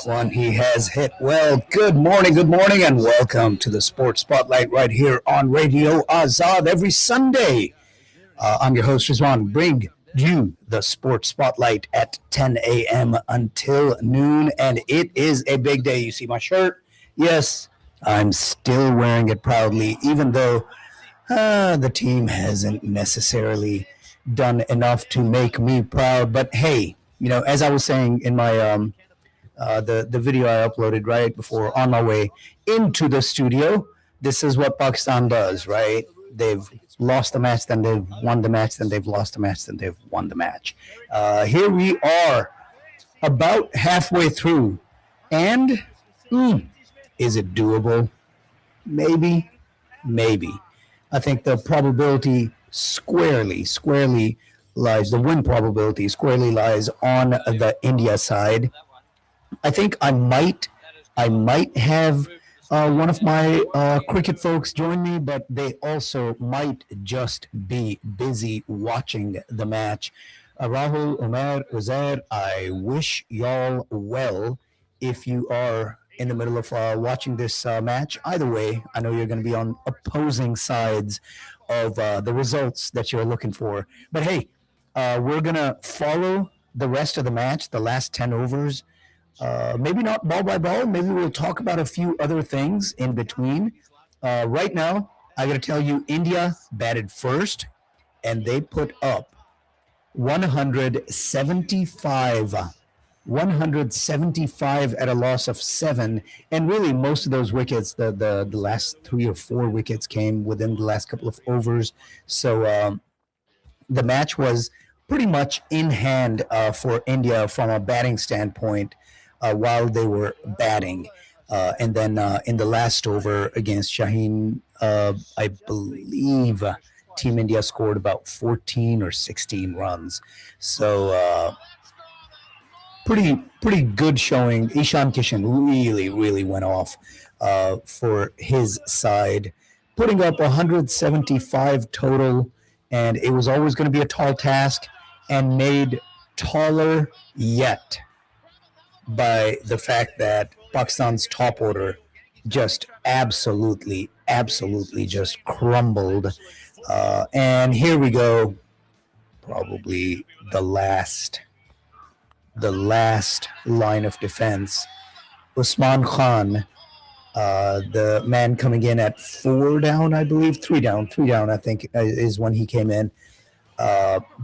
that one. He has hit well. Good morning, and welcome to the Sports Spotlight right here on Radio Azad every Sunday. I'm your host, Rizwan. Bring you the Sports Spotlight at 10 a.m. until noon, and it is a big day. You see my shirt? Yes, I'm still wearing it proudly, even though the team hasn't necessarily done enough to make me proud. But hey, as I was saying in my the video I uploaded right before on my way into the studio, this is what Pakistan does, right? They've lost the match, then they've won the match, then they've lost the match, then they've won the match. Here we are, about halfway through, and is it doable? Maybe. I think the probability squarely lies, the win probability squarely lies on the India side. I think I might have one of my cricket folks join me, but they also might just be busy watching the match. Rahul, Umar, Uzair, I wish y'all well if you are in the middle of watching this match. Either way, I know you're going to be on opposing sides of the results that you're looking for. But hey, we're going to follow the rest of the match, the last 10 overs. Maybe not ball by ball. Maybe we'll talk about a few other things in between. Right now, I got to tell you, India batted first, and they put up 175 at a loss of 7. And really, most of those wickets, the last 3 or 4 wickets came within the last couple of overs. So the match was pretty much in hand for India from a batting standpoint while they were batting. And then in the last over against Shaheen, I believe Team India scored about 14 or 16 runs. So pretty good showing. Ishan Kishan really went off for his side, putting up 175 total, and it was always going to be a tall task, and made taller yet by the fact that Pakistan's top order just absolutely just crumbled. And here we go, probably the last line of defense. Usman Khan, the man coming in at 4 down, I believe, 3 down, I think is when he came in,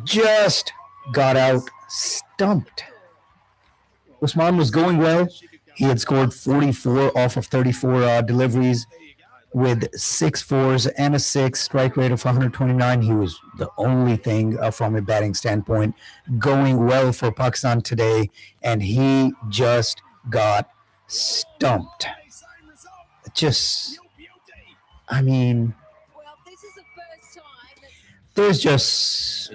just got out stumped. Usman was going well. He had scored 44 off of 34 deliveries with 6 fours and a 6, strike rate of 129. He was the only thing from a batting standpoint going well for Pakistan today, and he just got stumped. There's just...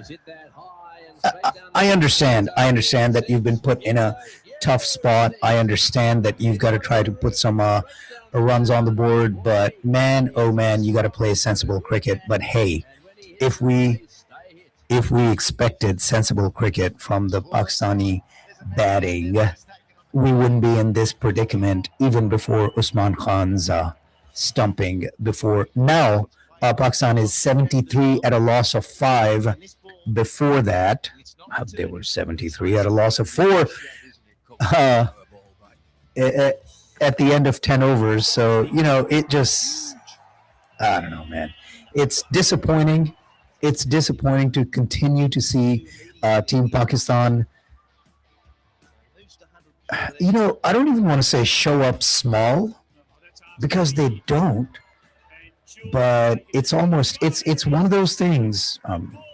I understand that you've been put in a tough spot. I understand that you've got to try to put some runs on the board, but man, oh man, you got to play sensible cricket. But hey, if we expected sensible cricket from the Pakistani batting, we wouldn't be in this predicament even before Usman Khan's stumping. Before now, Pakistan is 73 at a loss of 5. Before that, they were 73 at a loss of 4 at the end of 10 overs. So, it just, I don't know, man. It's disappointing. It's disappointing to continue to see Team Pakistan, I don't even want to say show up small, because they don't. But it's almost, it's one of those things,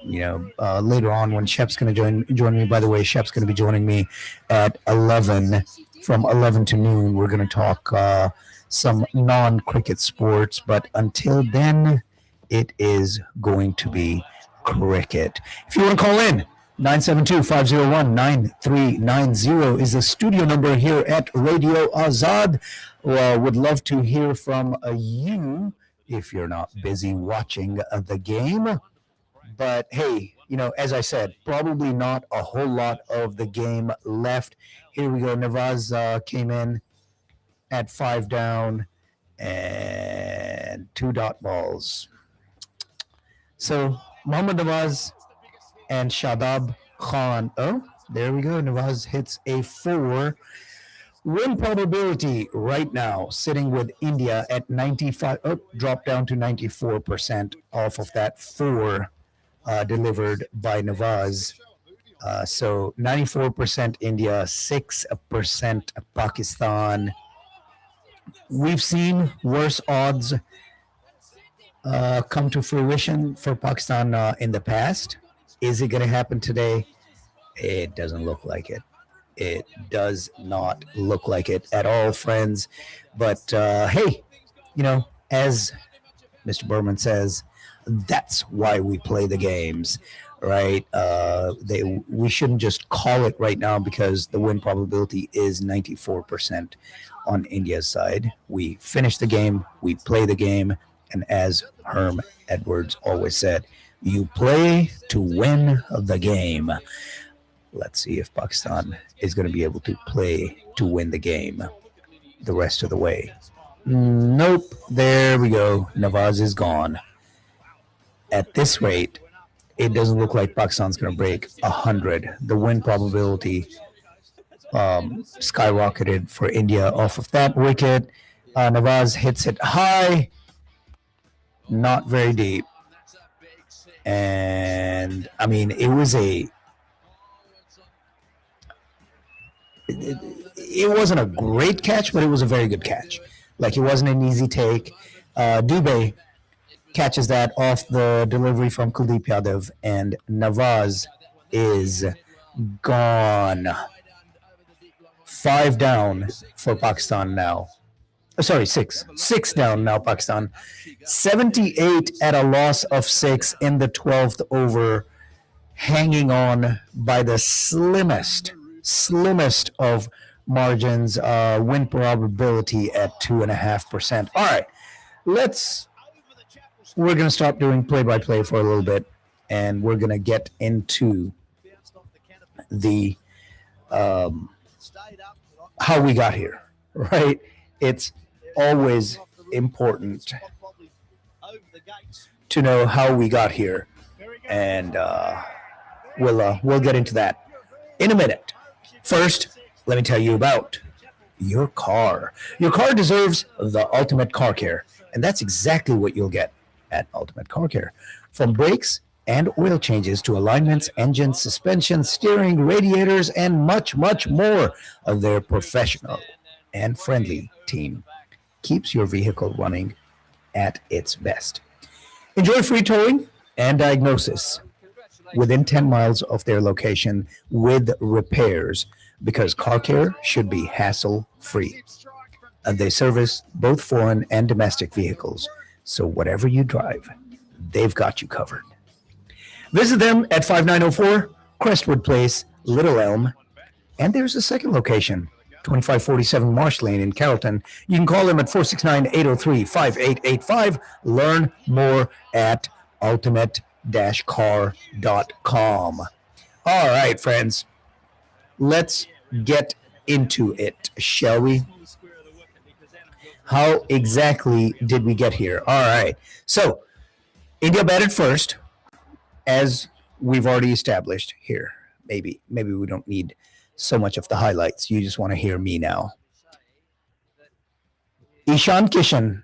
later on when Shep's going to join me. By the way, Shep's going to be joining me at 11, from 11 to noon. We're going to talk some non-cricket sports, but until then, it is going to be cricket. If you want to call in, 972-501-9390 is the studio number here at Radio Azad. Would love to hear from you if you're not busy watching the game. But hey, as I said, probably not a whole lot of the game left. Here we go. Navaz came in at 5 down and 2 dot balls. So Mohammad Nawaz and Shadab Khan. Oh, there we go. Nawaz hits a 4. Win probability right now sitting with India at 95. Oh, dropped down to 94% off of that 4 delivered by Nawaz. So 94% India, 6% Pakistan. We've seen worse odds come to fruition for Pakistan in the past. Is it going to happen today? It doesn't look like it. It does not look like it at all, friends. But hey, as Mr. Berman says, that's why we play the games, right? We shouldn't just call it right now because the win probability is 94% on India's side. We finish the game, we play the game, and as Herm Edwards always said, you play to win the game. Let's see if Pakistan is going to be able to play to win the game the rest of the way. Nope. There we go. Nawaz is gone. At this rate, it doesn't look like Pakistan's going to break 100. The win probability skyrocketed for India off of that wicket. Nawaz hits it high, not very deep. And, I mean, it was it wasn't a great catch, but it was a very good catch. Like, it wasn't an easy take. Dubey catches that off the delivery from Kuldeep Yadav, and Nawaz is gone. 5 down for Pakistan now. Sorry, 6. 6 down now, Pakistan. 78 at a loss of 6 in the 12th over, hanging on by the slimmest of margins, win probability at 2.5%. All right, we're going to stop doing play-by-play for a little bit, and we're going to get into the how we got here, right? It's always important to know how we got here, and we'll get into that in a minute. First, let me tell you about your car. Your car deserves the ultimate car care, and that's exactly what you'll get at Ultimate Car Care. From brakes and oil changes to alignments, engines, suspension, steering, radiators, and much, much more, of their professional and friendly team keeps your vehicle running at its best. Enjoy free towing and diagnosis within 10 miles of their location with repairs, because car care should be hassle-free. They service both foreign and domestic vehicles, so whatever you drive, they've got you covered. Visit them at 5904 Crestwood Place, Little Elm, and there's a second location, 2547 Marsh Lane in Carrollton. You can call them at 469-803-5885. Learn more at ultimate-car.com. All right, friends, let's get into it, shall we? How exactly did we get here? All right. So, India batted first, as we've already established here. Maybe we don't need so much of the highlights. You just want to hear me now. Ishan Kishan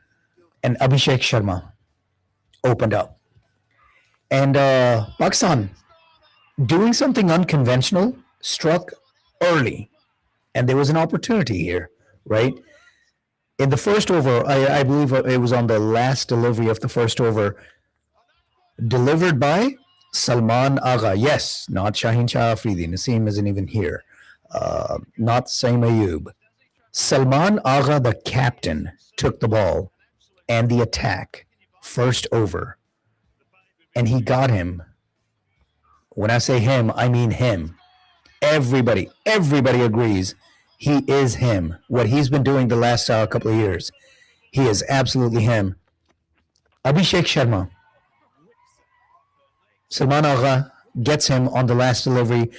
and Abhishek Sharma opened up. And Pakistan, doing something unconventional, struck early. And there was an opportunity here, right? In the first over, I believe it was on the last delivery of the first over, delivered by Salman Agha. Yes, not Shaheen Shah Afridi. Naseem isn't even here. Not Saim Ayub. Salman Agha, the captain, took the ball and the attack, first over. And he got him. When I say him, I mean him. Everybody agrees he is him. What he's been doing the last couple of years, he is absolutely him. Abhishek Sharma. Salman Agha gets him on the last delivery.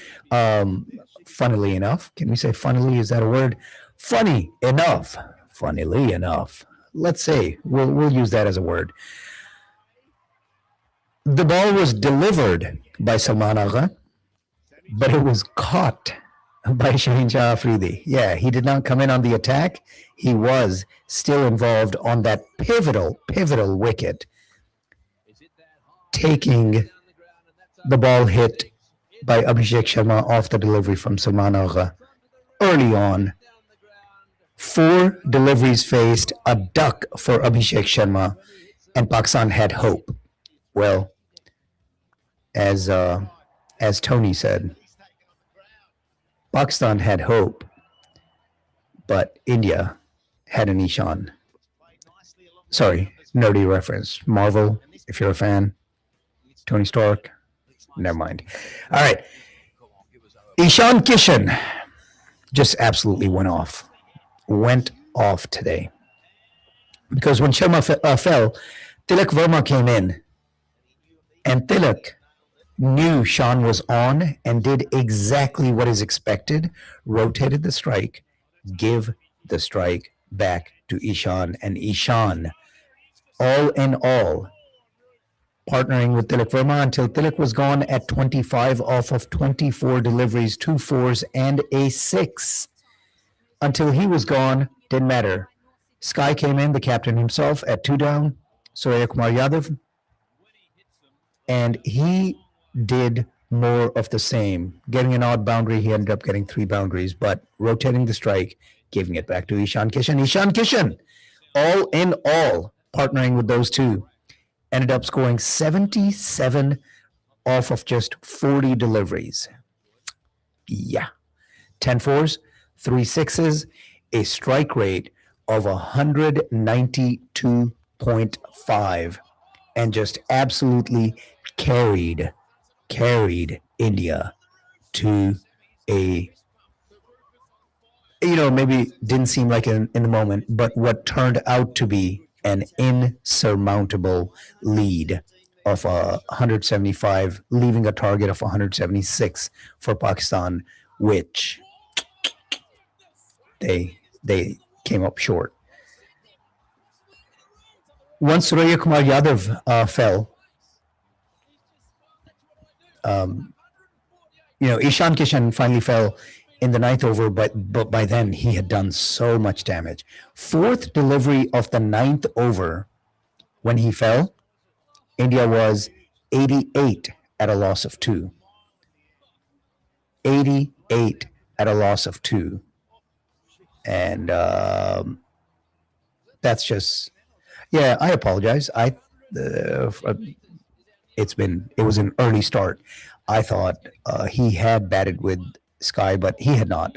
Funnily enough, can we say funnily? Is that a word? Funny enough. Funnily enough. Let's say we'll use that as a word. The ball was delivered by Salman Agha, but it was caught by Shaheen Shah Afridi. Yeah, he did not come in on the attack. He was still involved on that pivotal wicket, taking the ball hit by Abhishek Sharma off the delivery from Salman Agha early on. 4 deliveries faced, a duck for Abhishek Sharma, and Pakistan had hope. Well, as Tony said, Pakistan had hope, but India had an Ishan. Sorry, nerdy reference. Marvel, if you're a fan. Tony Stark, never mind. All right. Ishan Kishan just absolutely went off today. Because when Sharma fell, Tilak Verma came in, and Tilak knew Shan was on and did exactly what is expected, rotated the strike, give the strike back to Ishan, and Ishan, all in all, partnering with Tilak Verma until Tilak was gone at 25 off of 24 deliveries, 2 fours, and a 6. Until he was gone, didn't matter. Sky came in, the captain himself, at 2 down, Surya Kumar Yadav, and he did more of the same. Getting an odd boundary, he ended up getting 3 boundaries, but rotating the strike, giving it back to Ishan Kishan. Ishan Kishan, all in all, partnering with those two, ended up scoring 77 off of just 40 deliveries. Yeah. 10 fours, 3 sixes, a strike rate of 192.5, and just absolutely carried India to a, maybe didn't seem like in the moment, but what turned out to be an insurmountable lead of 175, leaving a target of 176 for Pakistan, which they came up short. Once Surya Kumar Yadav fell, Ishan Kishan finally fell in the 9th over, but by then he had done so much damage. 4th delivery of the 9th over, when he fell, India was 88 at a loss of 2. 88 at a loss of 2. And that's just, yeah, I apologize. It was an early start. I thought he had batted with Sky, but he had not.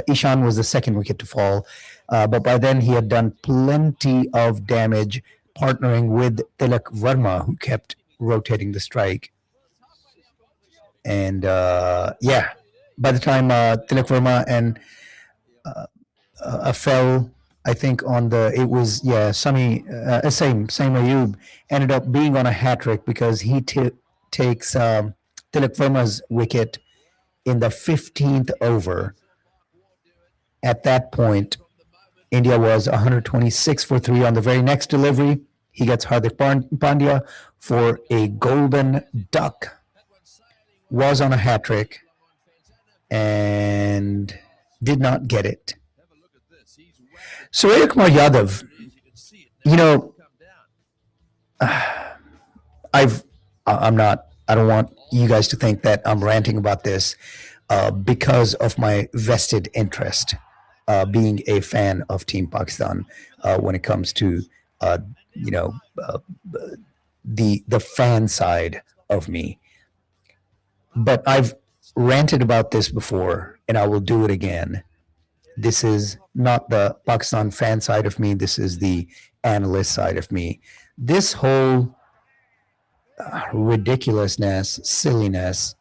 Ishan was the second wicket to fall, but by then he had done plenty of damage, partnering with Tilak Verma, who kept rotating the strike. And by the time Tilak Verma and fell, I think on Sami Ayub ended up being on a hat trick because he takes Tilak Verma's wicket in the 15th over. At that point, India was 126 for 3. On the very next delivery, he gets Hardik Pandya for a golden duck. Was on a hat trick and did not get it. Surya Kumar Yadav, I don't want you guys to think that I'm ranting about this because of my vested interest being a fan of Team Pakistan when it comes to the fan side of me. But I've ranted about this before, and I will do it again. This is not the Pakistan fan side of me. This is the analyst side of me. This whole ridiculousness, silliness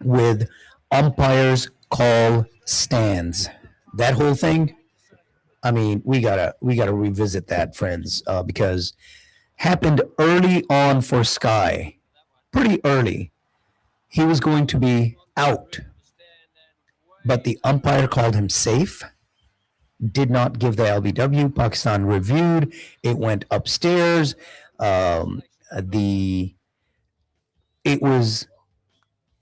with umpires call stands, that whole thing. I mean, we gotta revisit that, friends, because happened early on for Sky, pretty early. He was going to be out, but the umpire called him safe, did not give the LBW. Pakistan reviewed. It went upstairs. Um, the It was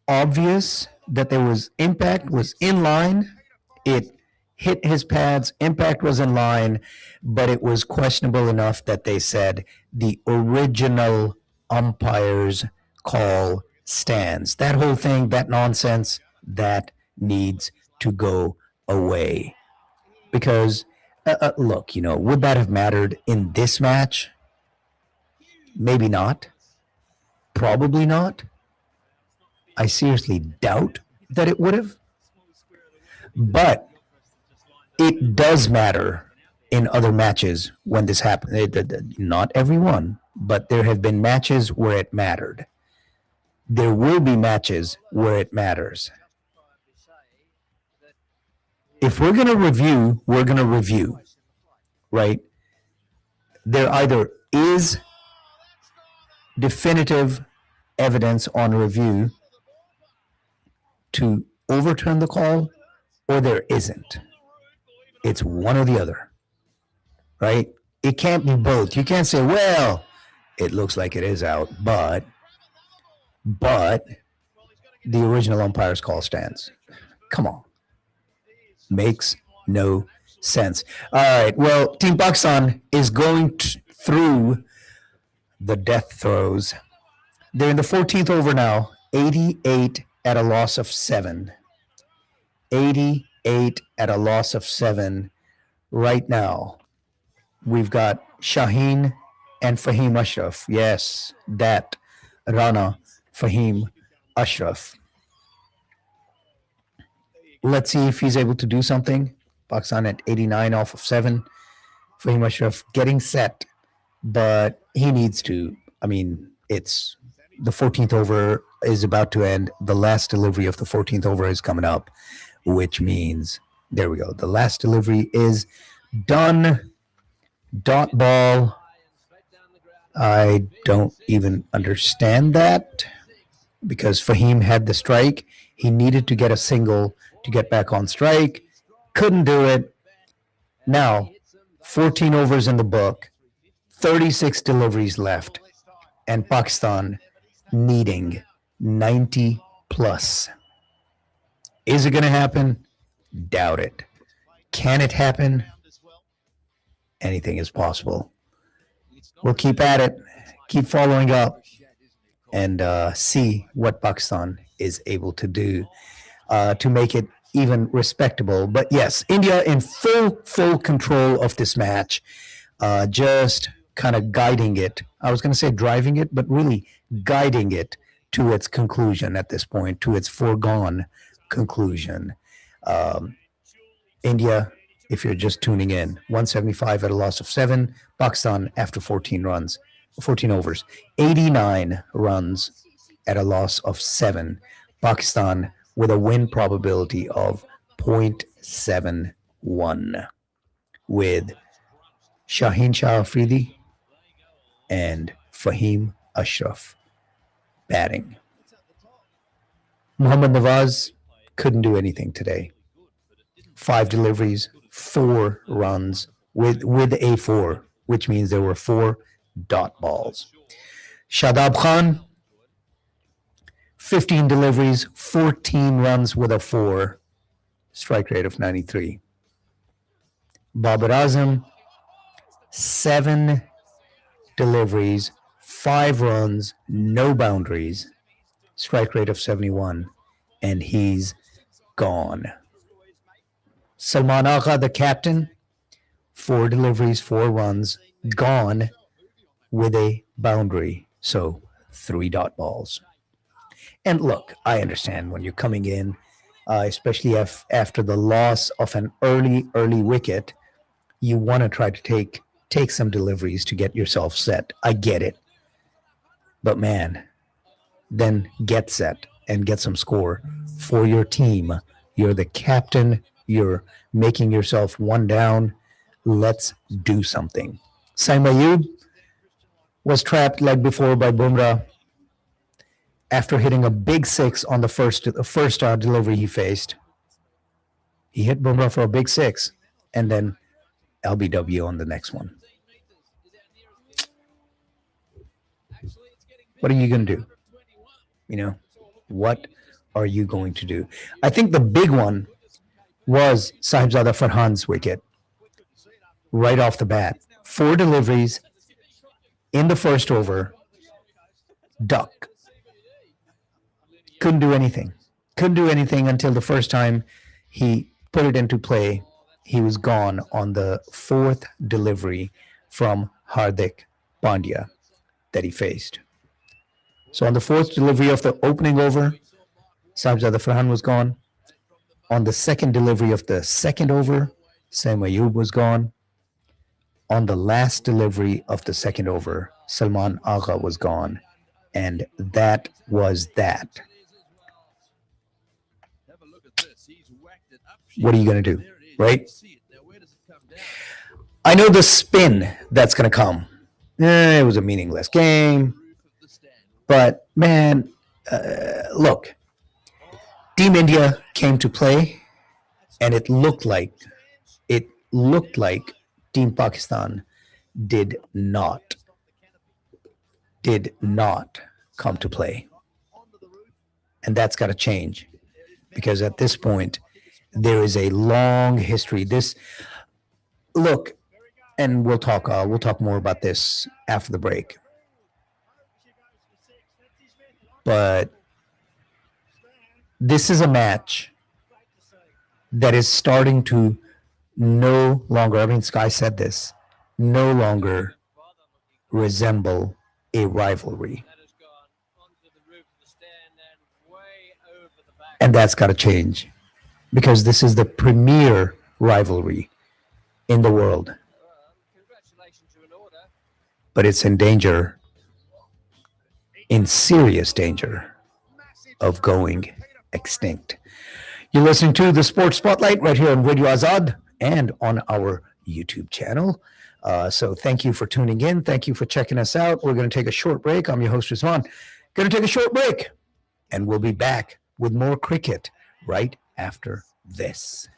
obvious that there was impact was in line. It hit his pads. Impact was in line, but it was questionable enough that they said the original umpire's call stands. That whole thing, that nonsense, that needs to go away. Because, look, would that have mattered in this match? Maybe not. Probably not. I seriously doubt that it would have. But it does matter in other matches when this happened. Not every one, but there have been matches where it mattered. There will be matches where it matters. If we're going to review, we're going to review, right? There either is definitive evidence on review to overturn the call, or there isn't. It's one or the other, right? It can't be both. You can't say, well, it looks like it is out, but the original umpire's call stands. Come on. Makes no sense. All right. Well, Team Pakistan is going through the death throes. They're in the 14th over now, 88 at a loss of 7. 88 at a loss of 7 right now. We've got Shaheen and Fahim Ashraf. Yes, that Rana Fahim Ashraf. Let's see if he's able to do something. Pakistan at 89 off of 7. Fahim Ashraf getting set, but he needs to. I mean, it's the 14th over is about to end. The last delivery of the 14th over is coming up, which means, there we go. The last delivery is done. Dot ball. I don't even understand that because Fahim had the strike. He needed to get a single to get back on strike. Couldn't do it. Now, 14 overs in the book, 36 deliveries left, and Pakistan needing 90 plus. Is it going to happen? Doubt it. Can it happen? Anything is possible. We'll keep at it, keep following up, and see what Pakistan is able to do to make it even respectable. But yes, India in full control of this match, just kind of guiding it. I was going to say driving it, but really guiding it to its conclusion at this point, to its foregone conclusion. India, if you're just tuning in, 175 at a loss of 7. Pakistan after 14 overs, 89 runs at a loss of 7. Pakistan with a win probability of 0.71 with Shaheen Shah Afridi and Fahim Ashraf batting. Muhammad Nawaz couldn't do anything today. 5 deliveries, 4 runs with a 4, which means there were 4 dot balls. Shadab Khan, 15 deliveries, 14 runs with a 4, strike rate of 93. Babar Azam, 7 deliveries, 5 runs, no boundaries, strike rate of 71, and he's gone. Salman Agha, the captain, 4 deliveries, 4 runs, gone with a boundary. So 3 dot balls. And look, I understand when you're coming in, especially after the loss of an early wicket, you want to try to take some deliveries to get yourself set. I get it. But man, then get set and get some score for your team. You're the captain. You're making yourself 1 down. Let's do something. Saim Ayub was trapped like before by Bumrah. after hitting a big six on the first delivery he faced. He hit Bumrah for a big six, and then LBW on the next one. What are you going to do? You know, what are you going to do? I think the big one was Sahibzada Farhan's wicket right off the bat. 4 deliveries in the first over, duck. Couldn't do anything. Couldn't do anything until the first time he put it into play. He was gone on the 4th delivery from Hardik Pandya that he faced. So on the 4th delivery of the opening over, Sahibzada Farhan was gone. On the 2nd delivery of the 2nd over, Saim Ayub was gone. On the last delivery of the 2nd over, Salman Agha was gone. And that was that. What are you going to do, right? I know the spin that's going to come. It was a meaningless game. But, man, look, Team India came to play, and it looked like Team Pakistan did not come to play. And that's got to change, because at this point, there is a long history. Look, and we'll talk more about this after the break. But this is a match that is starting to no longer, I mean, Sky said this, no longer resemble a rivalry. And that's got to change, because this is the premier rivalry in the world. But it's in danger, in serious danger of going extinct. You're listening to the Sports Spotlight right here on Radio Azad and on our YouTube channel. So thank you for tuning in. Thank you for checking us out. We're going to take a short break. I'm your host, Rizwan. Going to take a short break, and we'll be back with more cricket right after this.